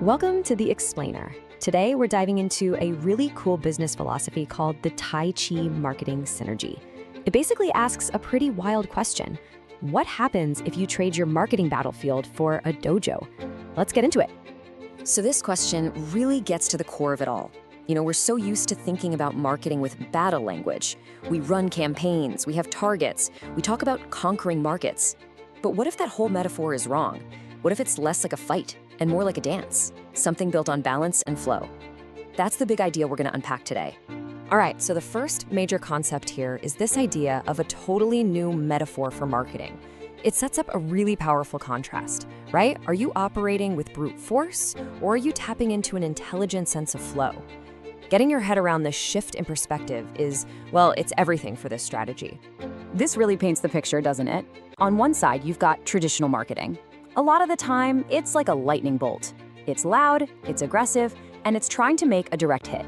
Welcome to The Explainer. Today, we're diving into a really cool business philosophy called the Tai Chi marketing synergy. It basically asks a pretty wild question. What happens if you trade your marketing battlefield for a dojo? Let's get into it. So this question really gets to the core of it all. We're so used to thinking about marketing with battle language. We run campaigns, we have targets, we talk about conquering markets. But what if that whole metaphor is wrong? What if it's less like a fight and more like a dance? Something built on balance and flow. That's the big idea we're going to unpack today. All right, so the first major concept here is this idea of a totally new metaphor for marketing. It sets up a really powerful contrast, right? Are you operating with brute force, or are you tapping into an intelligent sense of flow? Getting your head around this shift in perspective is, well, it's everything for this strategy. This really paints the picture, doesn't it? On one side, you've got traditional marketing. A lot of the time, it's like a lightning bolt. It's loud, it's aggressive, and it's trying to make a direct hit.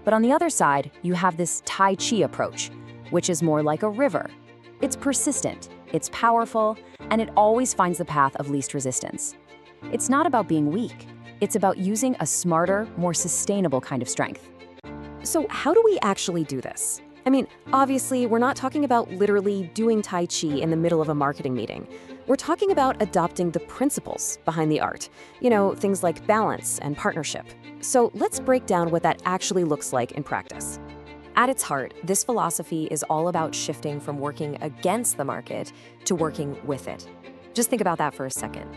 But on the other side, you have this Tai Chi approach, which is more like a river. It's persistent, it's powerful, and it always finds the path of least resistance. It's not about being weak. It's about using a smarter, more sustainable kind of strength. So how do we actually do this? I mean, obviously, we're not talking about literally doing Tai Chi in the middle of a marketing meeting. We're talking about adopting the principles behind the art. Things like balance and partnership. So let's break down what that actually looks like in practice. At its heart, this philosophy is all about shifting from working against the market to working with it. Just think about that for a second.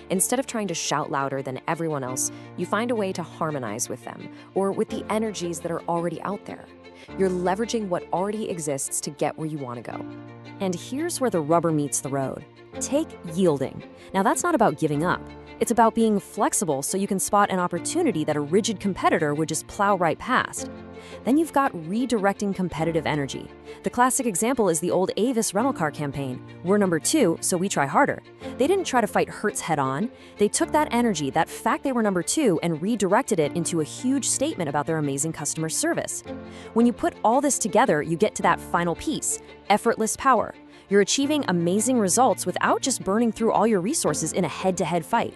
Instead of trying to shout louder than everyone else, you find a way to harmonize with them, or with the energies that are already out there. You're leveraging what already exists to get where you want to go. And here's where the rubber meets the road. Take yielding. Now, that's not about giving up. It's about being flexible so you can spot an opportunity that a rigid competitor would just plow right past. Then you've got redirecting competitive energy. The classic example is the old Avis rental car campaign. We're number 2, so we try harder. They didn't try to fight Hertz head on. They took that energy, that fact they were number 2, and redirected it into a huge statement about their amazing customer service. When you put all this together, you get to that final piece, effortless power. You're achieving amazing results without just burning through all your resources in a head-to-head fight.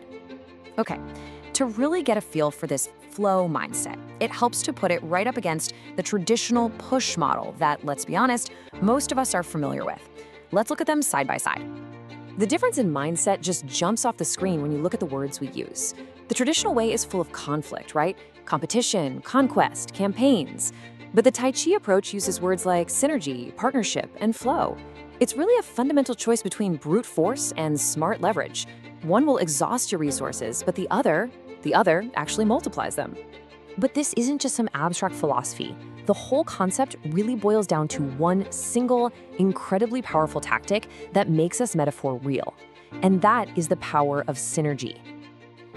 Okay, to really get a feel for this flow mindset, it helps to put it right up against the traditional push model that, let's be honest, most of us are familiar with. Let's look at them side by side. The difference in mindset just jumps off the screen when you look at the words we use. The traditional way is full of conflict, right? Competition, conquest, campaigns. But the Tai Chi approach uses words like synergy, partnership, and flow. It's really a fundamental choice between brute force and smart leverage. One will exhaust your resources, but the other actually multiplies them. But this isn't just some abstract philosophy. The whole concept really boils down to one single, incredibly powerful tactic that makes this metaphor real. And that is the power of synergy.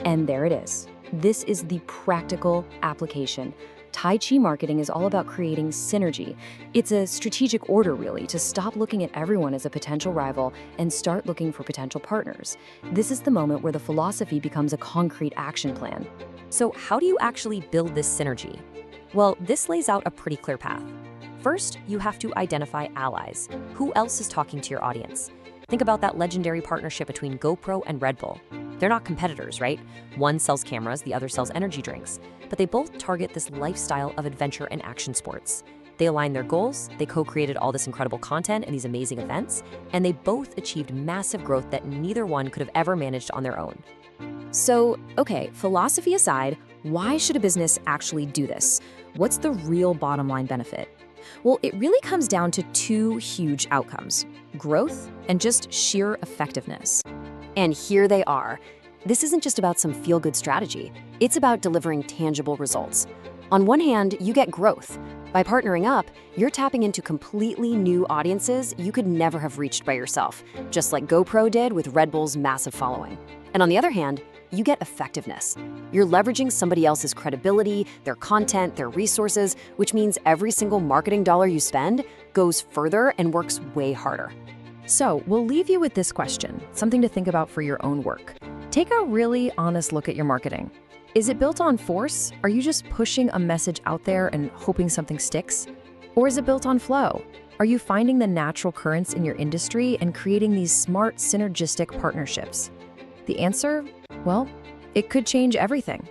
And there it is. This is the practical application. Tai Chi marketing is all about creating synergy. It's a strategic order, really, to stop looking at everyone as a potential rival and start looking for potential partners. This is the moment where the philosophy becomes a concrete action plan. So how do you actually build this synergy? Well, this lays out a pretty clear path. First, you have to identify allies. Who else is talking to your audience? Think about that legendary partnership between GoPro and Red Bull. They're not competitors, right? One sells cameras, the other sells energy drinks. But they both target this lifestyle of adventure and action sports. They align their goals, they co-created all this incredible content and these amazing events, and they both achieved massive growth that neither one could have ever managed on their own. So, okay, philosophy aside, why should a business actually do this? What's the real bottom line benefit? Well, it really comes down to two huge outcomes: growth and just sheer effectiveness. And here they are. This isn't just about some feel-good strategy. It's about delivering tangible results. On one hand, you get growth. By partnering up, you're tapping into completely new audiences you could never have reached by yourself, just like GoPro did with Red Bull's massive following. And on the other hand, you get effectiveness. You're leveraging somebody else's credibility, their content, their resources, which means every single marketing dollar you spend goes further and works way harder. So we'll leave you with this question, something to think about for your own work. Take a really honest look at your marketing. Is it built on force? Are you just pushing a message out there and hoping something sticks? Or is it built on flow? Are you finding the natural currents in your industry and creating these smart, synergistic partnerships? The answer? Well, it could change everything.